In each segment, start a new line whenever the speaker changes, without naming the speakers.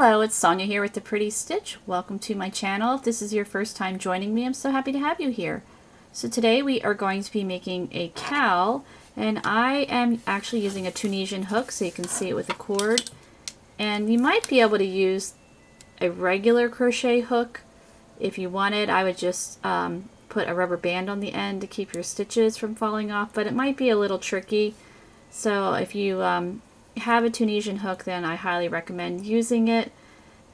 Hello, it's Sonia here with the Pretty Stitch. Welcome to my channel. If this is your first time joining me, I'm so happy to have you here. So today we are going to be making a cowl, and I am actually using a Tunisian hook so you can see it with a cord. And you might be able to use a regular crochet hook. If you wanted, I would just put a rubber band on the end to keep your stitches from falling off, but it might be a little tricky. So if you have a Tunisian hook, then I highly recommend using it.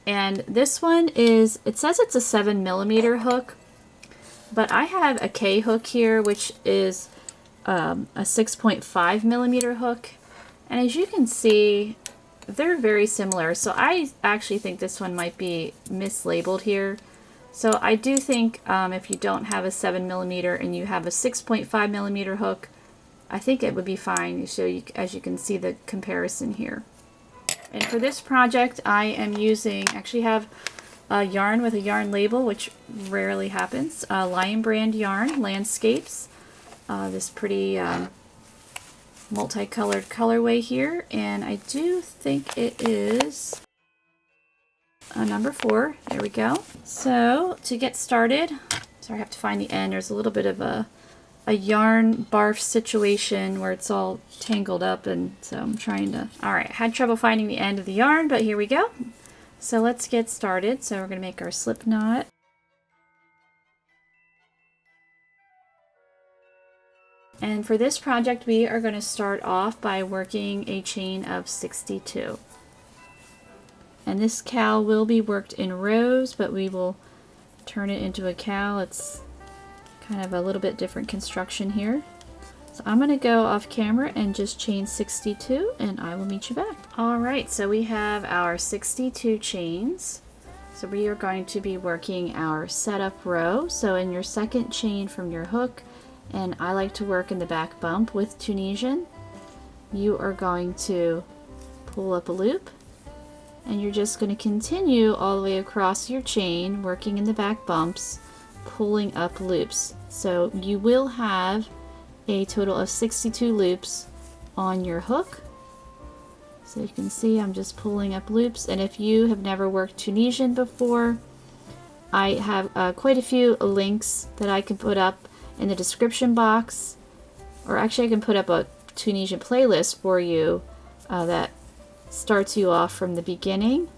And this one is, it says it's a 7mm hook, but I have a K hook here, which is a 6.5mm hook, and as you can see, they're very similar. So I actually think this one might be mislabeled here. So I do think if you don't have a 7mm and you have a 6.5mm hook, I think it would be fine. So as you can see the comparison here. And for this project, I am using, actually have a yarn with a yarn label, which rarely happens. Lion Brand yarn, Landscapes. This pretty multicolored colorway here, and I do think it is number 4. There we go. So to get started, sorry, I have to find the end. There's a little bit of a yarn barf situation where it's all tangled up, and so I'm trying to, alright, had trouble finding the end of the yarn, but here we go. So let's get started. So we're going to make our slip knot. And for this project we are going to start off by working a chain of 62. And this cowl will be worked in rows, but we will turn it into a cowl. It's kind of a little bit different construction here. So I'm going to go off camera and just chain 62, and I will meet you back. Alright, so we have our 62 chains. So we are going to be working our setup row. So in your second chain from your hook, and I like to work in the back bump with Tunisian, you are going to pull up a loop, and you're just going to continue all the way across your chain, working in the back bumps, pulling up loops. So you will have a total of 62 loops on your hook. So you can see I'm just pulling up loops, and if you have never worked Tunisian before, I have quite a few links that I can put up in the description box, or actually I can put up a Tunisian playlist for you that starts you off from the beginning.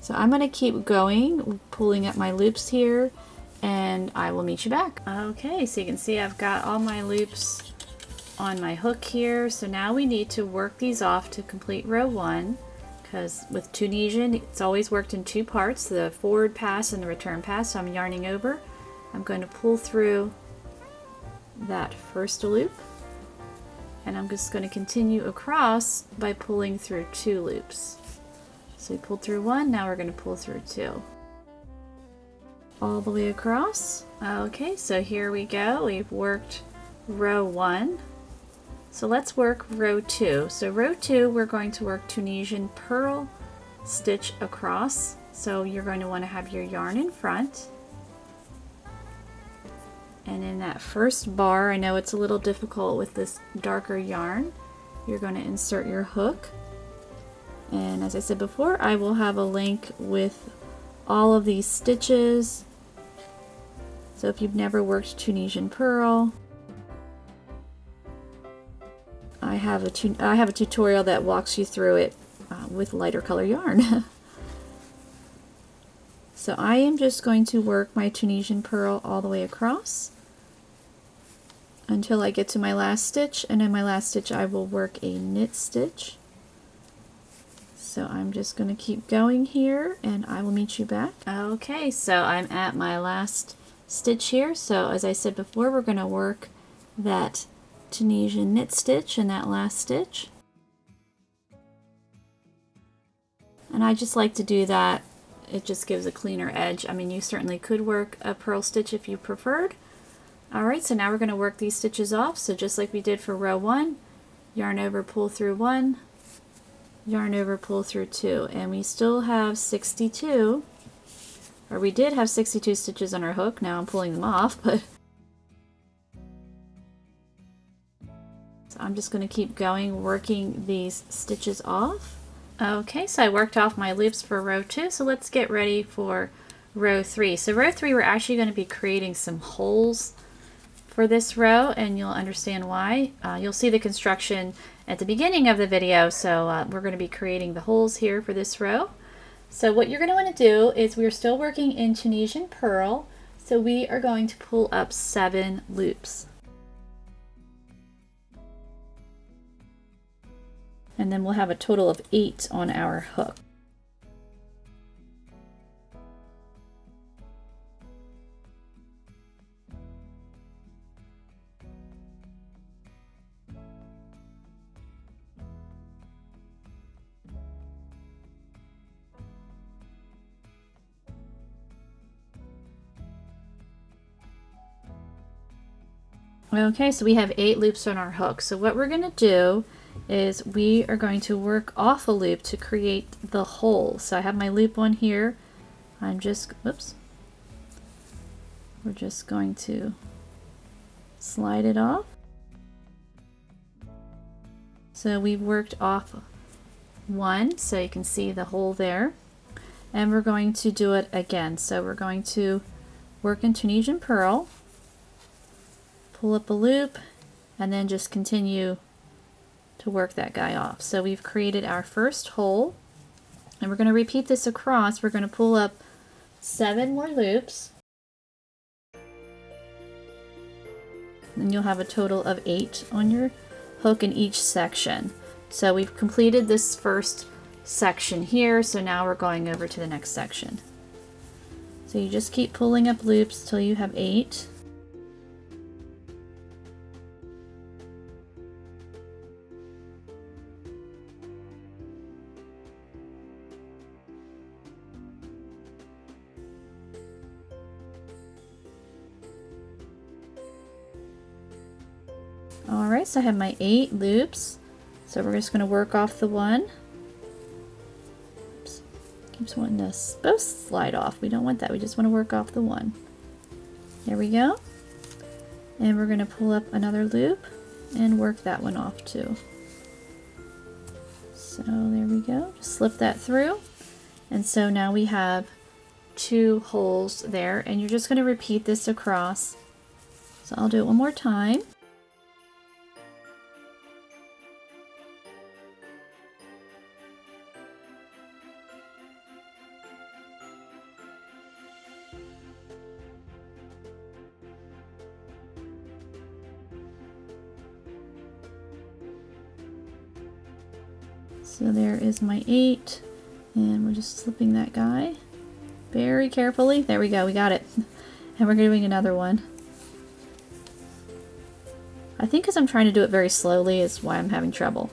So I'm going to keep going, pulling up my loops here, and I will meet you back. Okay, so you can see I've got all my loops on my hook here. So now we need to work these off to complete row 1, because with Tunisian it's always worked in 2 parts, the forward pass and the return pass. So I'm yarning over. I'm going to pull through that first loop, and I'm just going to continue across by pulling through 2 loops. So we pulled through 1, now we're going to pull through 2. All the way across. Okay, so here we go. We've worked row 1. So let's work row 2. So row 2, we're going to work Tunisian purl stitch across. So you're going to want to have your yarn in front. And in that first bar, I know it's a little difficult with this darker yarn, you're going to insert your hook. And as I said before, I will have a link with all of these stitches. So if you've never worked Tunisian purl, I have a tutorial that walks you through it with lighter color yarn. So I am just going to work my Tunisian purl all the way across until I get to my last stitch, and in my last stitch I will work a knit stitch. So I'm just going to keep going here, and I will meet you back. Okay, so I'm at my last stitch here. So as I said before, we're going to work that Tunisian knit stitch in that last stitch. And I just like to do that. It just gives a cleaner edge. I mean, you certainly could work a purl stitch if you preferred. Alright, so now we're going to work these stitches off. So just like we did for row 1, yarn over, pull through 1, yarn over, pull through 2, and we still have 62, or we did have 62 stitches on our hook. Now I'm pulling them off, but So I'm just going to keep going, working these stitches off. Okay, so I worked off my loops for row 2, so let's get ready for row 3. So row 3, we're actually going to be creating some holes for this row, and you'll understand why. You'll see the construction at the beginning of the video, so we're going to be creating the holes here for this row. So what you're going to want to do is, we're still working in Tunisian purl, so we are going to pull up 7 loops. And then we'll have a total of 8 on our hook. Okay, so we have 8 loops on our hook. So what we're going to do is we are going to work off a loop to create the hole. So I have my loop on here. I'm just, oops. We're just going to slide it off. So we've worked off 1, so you can see the hole there. And we're going to do it again. So we're going to work in Tunisian purl, pull up a loop, and then just continue to work that guy off. So we've created our first hole, and we're going to repeat this across. We're going to pull up 7 more loops, and you'll have a total of 8 on your hook in each section. So we've completed this first section here, so now we're going over to the next section. So you just keep pulling up loops till you have 8. Alright, so I have my 8 loops. So we're just going to work off the 1. Oops. Keeps wanting to both slide off. We don't want that. We just want to work off the 1. There we go. And we're going to pull up another loop and work that one off too. So there we go. Just slip that through. And so now we have 2 holes there, and you're just going to repeat this across. So I'll do it one more time. So there is my 8, and we're just slipping that guy very carefully. There we go, we got it. And we're doing another one. I think because I'm trying to do it very slowly is why I'm having trouble.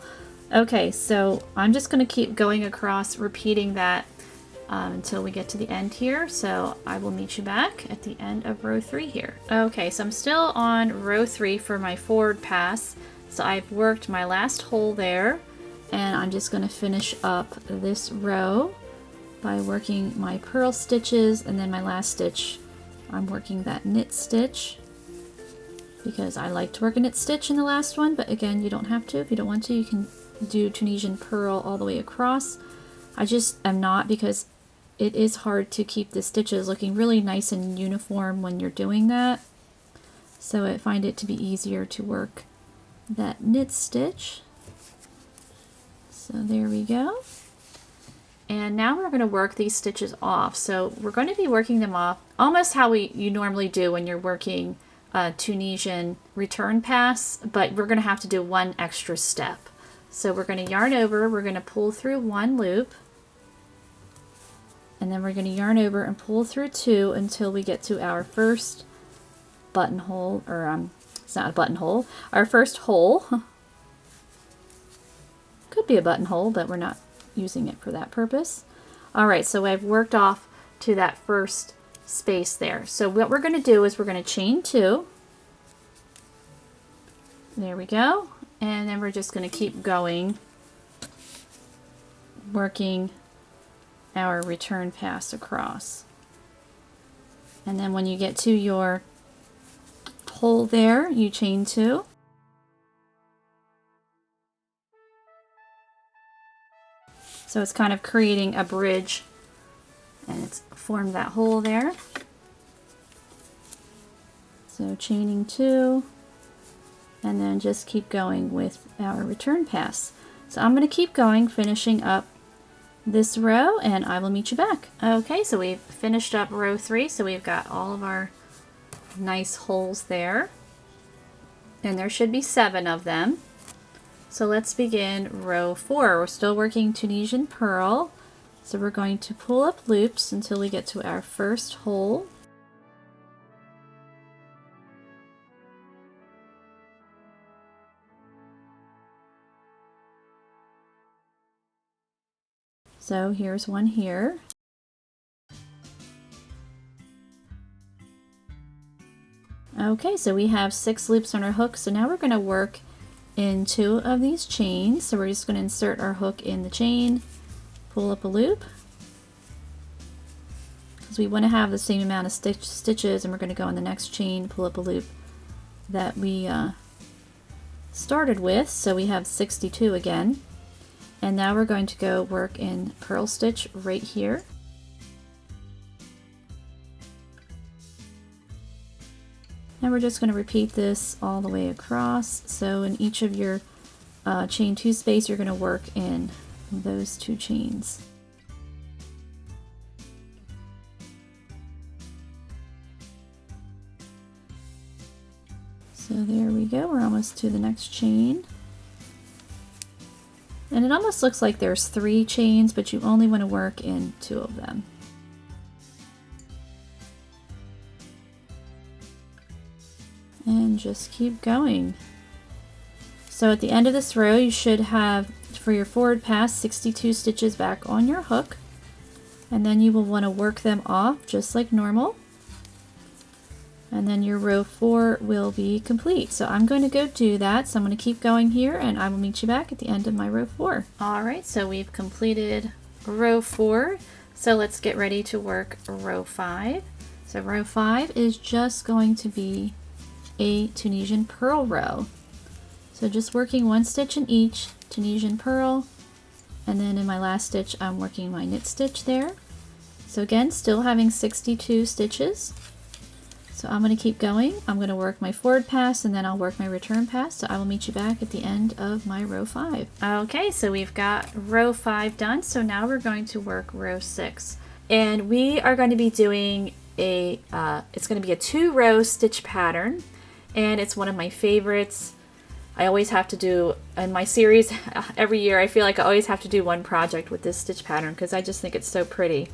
Okay, so I'm just going to keep going across, repeating that until we get to the end here. So I will meet you back at the end of row 3 here. Okay, so I'm still on row 3 for my forward pass. So I've worked my last hole there. And I'm just going to finish up this row by working my purl stitches, and then my last stitch I'm working that knit stitch because I like to work a knit stitch in the last one, but again, you don't have to. If you don't want to, you can do Tunisian purl all the way across. I just am not, because it is hard to keep the stitches looking really nice and uniform when you're doing that. So I find it to be easier to work that knit stitch. So there we go. And now we're going to work these stitches off. So we're going to be working them off almost how you normally do when you're working a Tunisian return pass, but we're going to have to do one extra step. So we're going to yarn over, we're going to pull through 1 loop, and then we're going to yarn over and pull through 2 until we get to our first buttonhole, or it's not a buttonhole, our first hole. Could be a buttonhole, but we're not using it for that purpose. Alright, so I've worked off to that first space there. So what we're going to do is we're going to chain 2. There we go. And then we're just going to keep going, working our return pass across. And then when you get to your hole there, you chain 2. So it's kind of creating a bridge, and it's formed that hole there. So chaining 2, and then just keep going with our return pass. So I'm going to keep going, finishing up this row, and I will meet you back. Okay, so we've finished up row 3, so we've got all of our nice holes there, and there should be 7 of them. So let's begin row 4. We're still working Tunisian purl, so we're going to pull up loops until we get to our first hole. So here's one here. Okay, so we have 6 loops on our hook, so now we're going to work in 2 of these chains. So we're just going to insert our hook in the chain, pull up a loop, because we want to have the same amount of stitches, and we're going to go in the next chain, pull up a loop that we started with, so we have 62 again. And now we're going to go work in purl stitch right here. And we're just going to repeat this all the way across. So in each of your chain 2 space, you're going to work in those 2 chains. So there we go, we're almost to the next chain. And it almost looks like there's 3 chains, but you only want to work in 2 of them. And just keep going. So at the end of this row, you should have, for your forward pass, 62 stitches back on your hook. And then you will want to work them off just like normal. And then your row 4 will be complete. So I'm going to go do that. So I'm going to keep going here, and I will meet you back at the end of my row 4. All right, so we've completed row 4. So let's get ready to work row 5. So row 5 is just going to be a Tunisian purl row. So just working 1 stitch in each Tunisian purl, and then in my last stitch I'm working my knit stitch there. So again, still having 62 stitches. So I'm going to keep going. I'm going to work my forward pass, and then I'll work my return pass. So I will meet you back at the end of my row 5. Okay, so we've got row 5 done. So now we're going to work row 6. And we are going to be doing it's going to be a 2-row stitch pattern. And it's one of my favorites. I always have to do, in my series, every year I feel like I always have to do one project with this stitch pattern because I just think it's so pretty.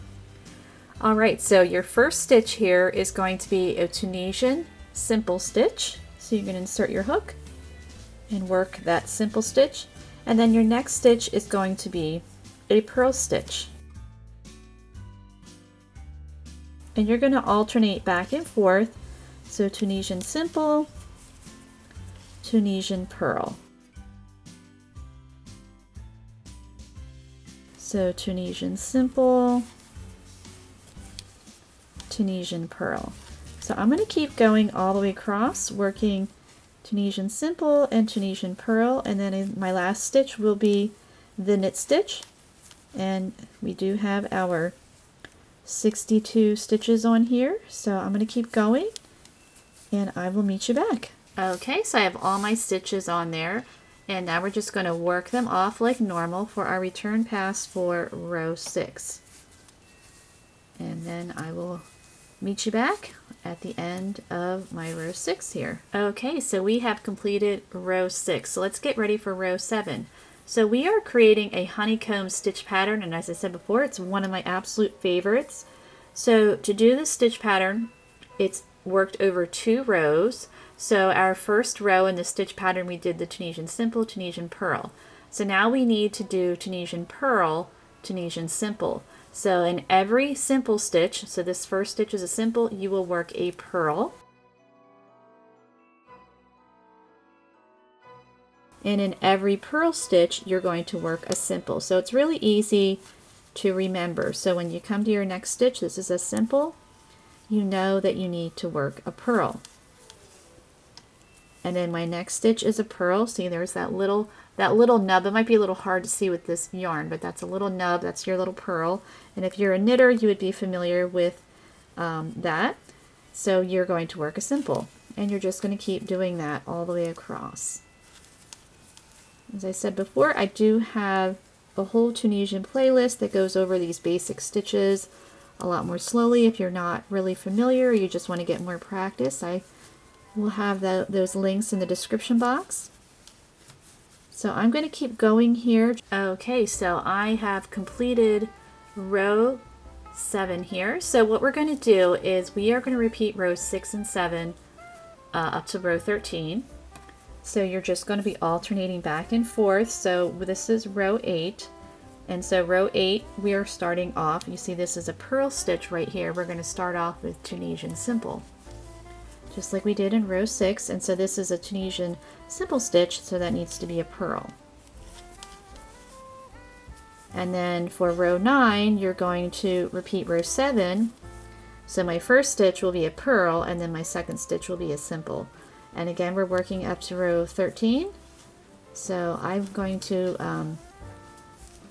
Alright, so your first stitch here is going to be a Tunisian simple stitch. So you're going to insert your hook and work that simple stitch. And then your next stitch is going to be a purl stitch. And you're going to alternate back and forth. So Tunisian simple, Tunisian purl. So Tunisian simple, Tunisian purl. So I'm going to keep going all the way across, working Tunisian simple and Tunisian purl, and then in my last stitch will be the knit stitch. And we do have our 62 stitches on here, so I'm going to keep going, and I will meet you back. Okay, so I have all my stitches on there, and now we're just going to work them off like normal for our return pass for row 6. And then I will meet you back at the end of my row 6 here. Okay, so we have completed row 6. So let's get ready for row 7. So we are creating a honeycomb stitch pattern, and as I said before, it's one of my absolute favorites. So to do this stitch pattern, it's worked over 2 rows. So our first row in the stitch pattern, we did the Tunisian simple, Tunisian purl. So now we need to do Tunisian purl, Tunisian simple. So in every simple stitch, so this first stitch is a simple, you will work a purl. And in every purl stitch, you're going to work a simple. So it's really easy to remember. So when you come to your next stitch, this is a simple, you know that you need to work a purl. and then my next stitch is a purl. See, there's that little nub. It might be a little hard to see with this yarn, but that's a little nub. That's your little purl. And if you're a knitter, you would be familiar with that. So you're going to work a simple, and you're just going to keep doing that all the way across. As I said before, I do have a whole Tunisian playlist that goes over these basic stitches a lot more slowly. If you're not really familiar, you just want to get more practice, I will have those links in the description box. So I'm going to keep going here. Okay, so I have completed row 7 here. So what we're going to do is we are going to repeat rows 6 and 7 up to row 13. So you're just going to be alternating back and forth. So this is row 8. And so row 8, we are starting off, you see this is a purl stitch right here. We're going to start off with Tunisian simple, just like we did in row 6. And so this is a Tunisian simple stitch, so that needs to be a purl. And then for row 9, you're going to repeat row 7. So my first stitch will be a purl, and then my second stitch will be a simple. And again, we're working up to row 13. So I'm going to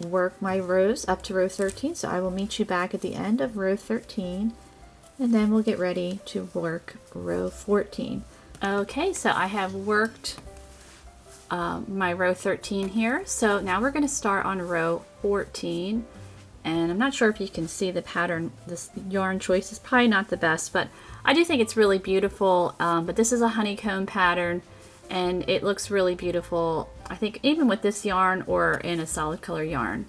work my rows up to row 13. So I will meet you back at the end of row 13, and then we'll get ready to work row 14. Okay, so I have worked my row 13 here. So now we're going to start on row 14, and I'm not sure if you can see the pattern. This yarn choice is probably not the best, but I do think it's really beautiful. But this is a honeycomb pattern, and it looks really beautiful, I think, even with this yarn or in a solid color yarn.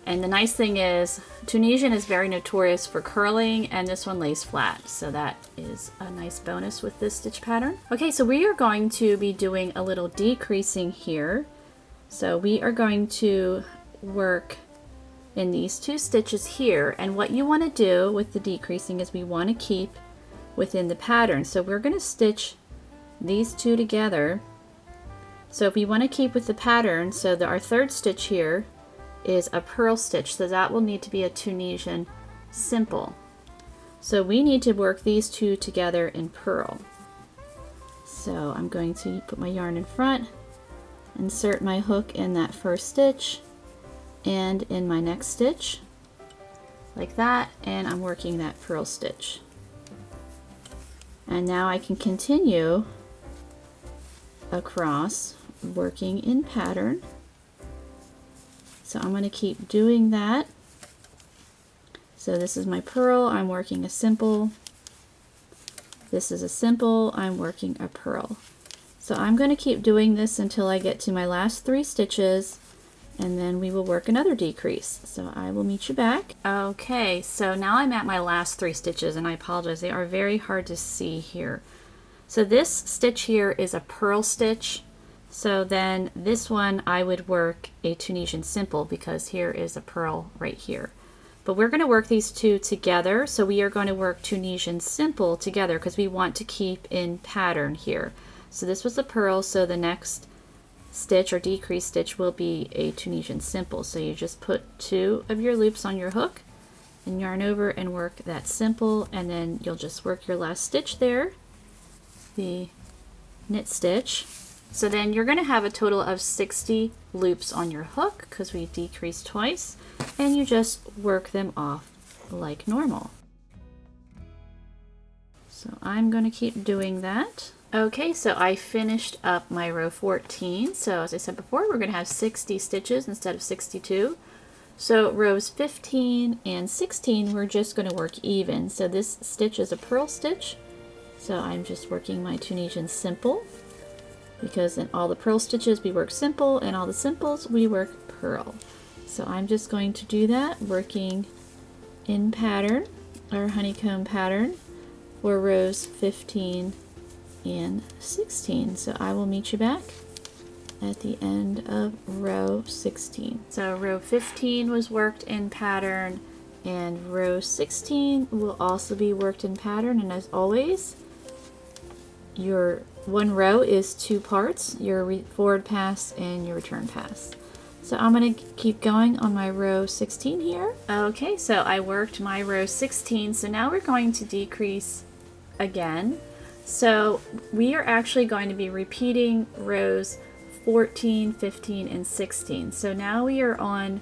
And the nice thing is Tunisian is very notorious for curling, and this one lays flat, so that is a nice bonus with this stitch pattern. Okay, so we are going to be doing a little decreasing here. So we are going to work in these 2 stitches here, and what you want to do with the decreasing is we want to keep within the pattern. So we're going to stitch these 2 together. So if we want to keep with the pattern, so our third stitch here is a purl stitch, so that will need to be a Tunisian simple. So we need to work these 2 together in purl. So I'm going to put my yarn in front, insert my hook in that first stitch and in my next stitch like that, and I'm working that purl stitch. And now I can continue across working in pattern. So I'm going to keep doing that. So this is my purl, I'm working a simple. This is a simple, I'm working a purl. So I'm going to keep doing this until I get to my last 3 stitches, and then we will work another decrease. So I will meet you back. Okay, so now I'm at my last 3 stitches, and I apologize, they are very hard to see here. So this stitch here is a purl stitch. So then this one I would work a Tunisian simple, because here is a purl right here. But we're going to work these 2 together. So we are going to work Tunisian simple together because we want to keep in pattern here. So this was a purl, so the next stitch or decrease stitch will be a Tunisian simple. So you just put 2 of your loops on your hook and yarn over and work that simple, and then you'll just work your last stitch there, the knit stitch. So then you're going to have a total of 60 loops on your hook because we decreased twice, and you just work them off like normal. So I'm going to keep doing that. Okay, so I finished up my row 14. So as I said before, we're going to have 60 stitches instead of 62. So rows 15 and 16, we're just going to work even. So this stitch is a purl stitch. So I'm just working my Tunisian simple, because in all the purl stitches we work simple, and all the simples we work purl. So I'm just going to do that, working in pattern, our honeycomb pattern, for rows 15 and 16. So I will meet you back at the end of row 16. So row 15 was worked in pattern, and row 16 will also be worked in pattern. And as always, your one row is 2 parts, your forward pass and your return pass. So I'm going to keep going on my row 16 here. Okay, so I worked my row 16, so now we're going to decrease again. So we are actually going to be repeating rows 14, 15, and 16. So now we are on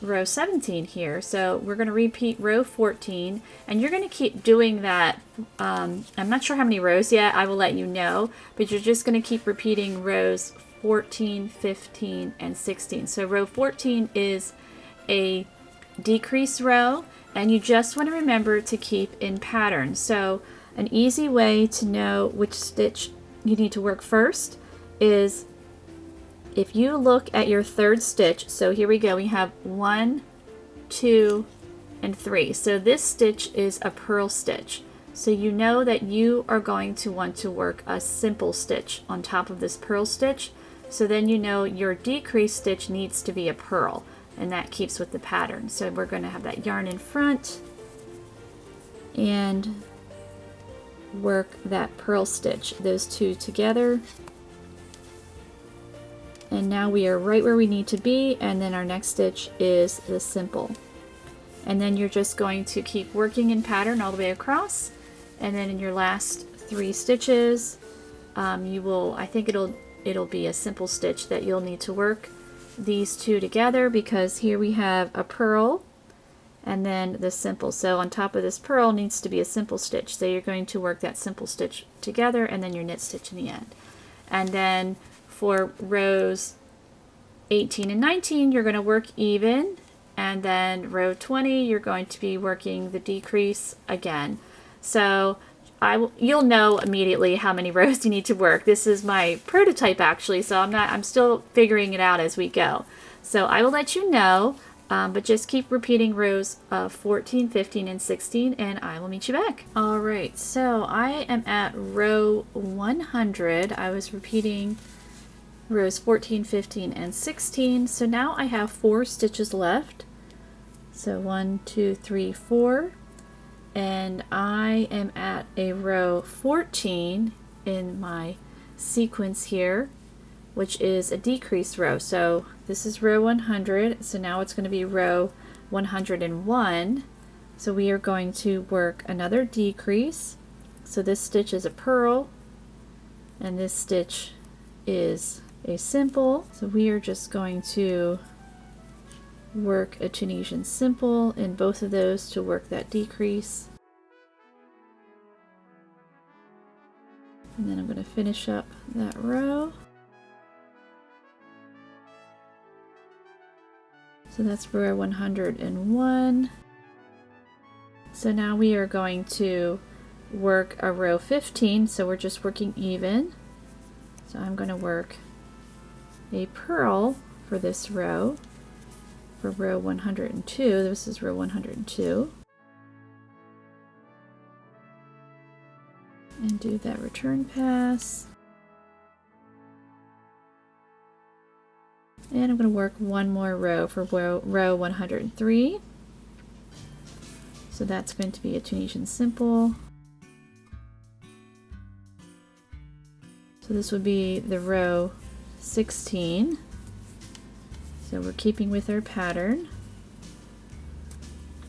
row 17 here. So we're going to repeat row 14, and you're going to keep doing that. I'm not sure how many rows yet. I will let you know, but you're just going to keep repeating rows 14, 15, and 16. So row 14 is a decrease row, and you just want to remember to keep in pattern. So an easy way to know which stitch you need to work first is if you look at your third stitch. So here we go, we have 1, 2, and 3. So this stitch is a purl stitch. So you know that you are going to want to work a simple stitch on top of this purl stitch. So then you know your decrease stitch needs to be a purl, and that keeps with the pattern. So we're going to have that yarn in front and work that purl stitch, those two together. And now we are right where we need to be, and then our next stitch is the simple. And then you're just going to keep working in pattern all the way across, and then in your last 3 stitches you will, I think it'll be a simple stitch that you'll need to work these two together, because here we have a purl and then the simple. So on top of this purl needs to be a simple stitch. So you're going to work that simple stitch together and then your knit stitch in the end. And then for rows 18 and 19, you're going to work even, and then row 20, you're going to be working the decrease again. So you'll know immediately how many rows you need to work. This is my prototype actually, so I'm still figuring it out as we go. So I will let you know, but just keep repeating rows 14, 15, and 16, and I will meet you back. All right, so I am at row 100. I was repeating rows 14, 15, and 16. So now I have 4 stitches left. So 1, 2, 3, 4. And I am at a row 14 in my sequence here, which is a decrease row. So this is row 100, so now it's going to be row 101. So we are going to work another decrease. So this stitch is a purl, and this stitch is a simple. So we are just going to work a Tunisian simple in both of those to work that decrease. And then I'm going to finish up that row. So that's row 101. So now we are going to work a row 15, so we're just working even. So I'm going to work a purl for this row, for row 102. This is row 102. And do that return pass. And I'm going to work one more row for row 103. So that's going to be a Tunisian simple. So this would be the row 16. So we're keeping with our pattern.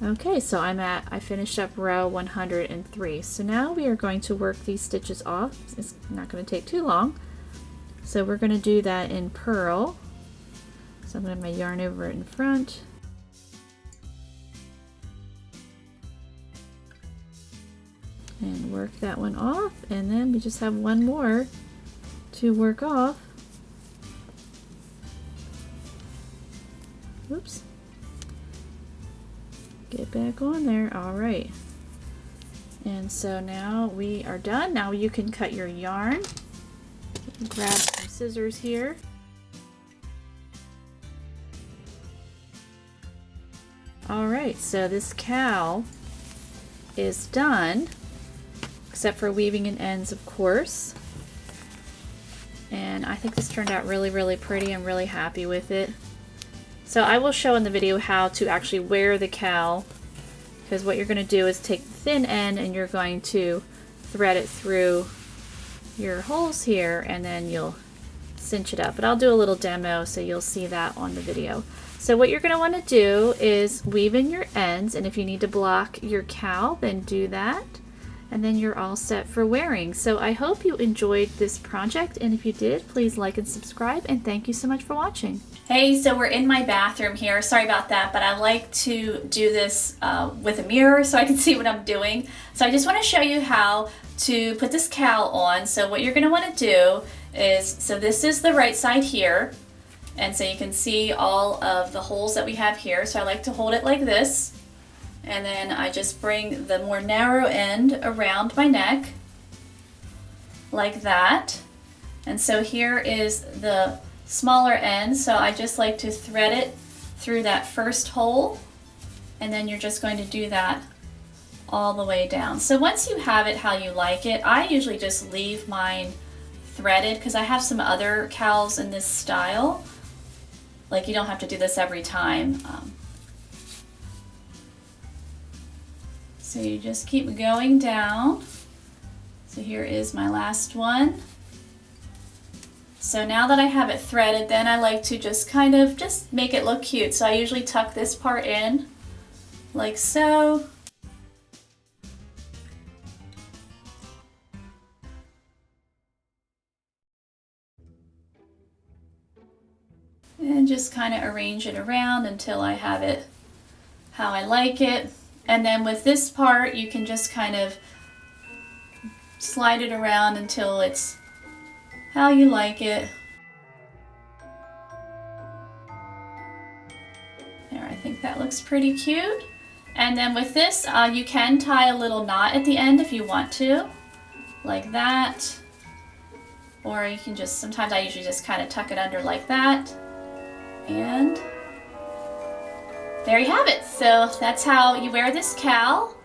Okay, so I finished up row 103. So now we are going to work these stitches off. It's not going to take too long. So we're going to do that in purl. So I'm going to have my yarn over it in front. And work that one off, and then we just have one more to work off. Oops. Get back on there. All right. And so now we are done. Now you can cut your yarn. Grab some scissors here. All right, so this cowl is done, except for weaving in ends, of course. And I think this turned out really, really pretty. I'm really happy with it. So I will show in the video how to actually wear the cowl, because what you're going to do is take the thin end and you're going to thread it through your holes here, and then you'll cinch it up. But I'll do a little demo so you'll see that on the video. So what you're going to want to do is weave in your ends, and if you need to block your cowl, then do that. and then you're all set for wearing. So I hope you enjoyed this project, and if you did, please like and subscribe, and thank you so much for watching. Hey, so we're in my bathroom here. Sorry about that, but I like to do this with a mirror so I can see what I'm doing. So I just want to show you how to put this cowl on. So what you're going to want to do is, so this is the right side here, and so you can see all of the holes that we have here. So I like to hold it like this, and then I just bring the more narrow end around my neck like that. And so here is the smaller end, so I just like to thread it through that first hole, and then you're just going to do that all the way down. So once you have it how you like it, I usually just leave mine threaded because I have some other cowls in this style. Like, you don't have to do this every time. So you just keep going down. So here is my last one. So now that I have it threaded, then I like to just kind of just make it look cute. So I usually tuck this part in like so. And just kind of arrange it around until I have it how I like it. And then with this part, you can just kind of slide it around until it's how you like it. There, I think that looks pretty cute. And then with this, you can tie a little knot at the end if you want to, like that. Or you can just, sometimes I usually just kind of tuck it under like that. And there you have it. So that's how you wear this cowl.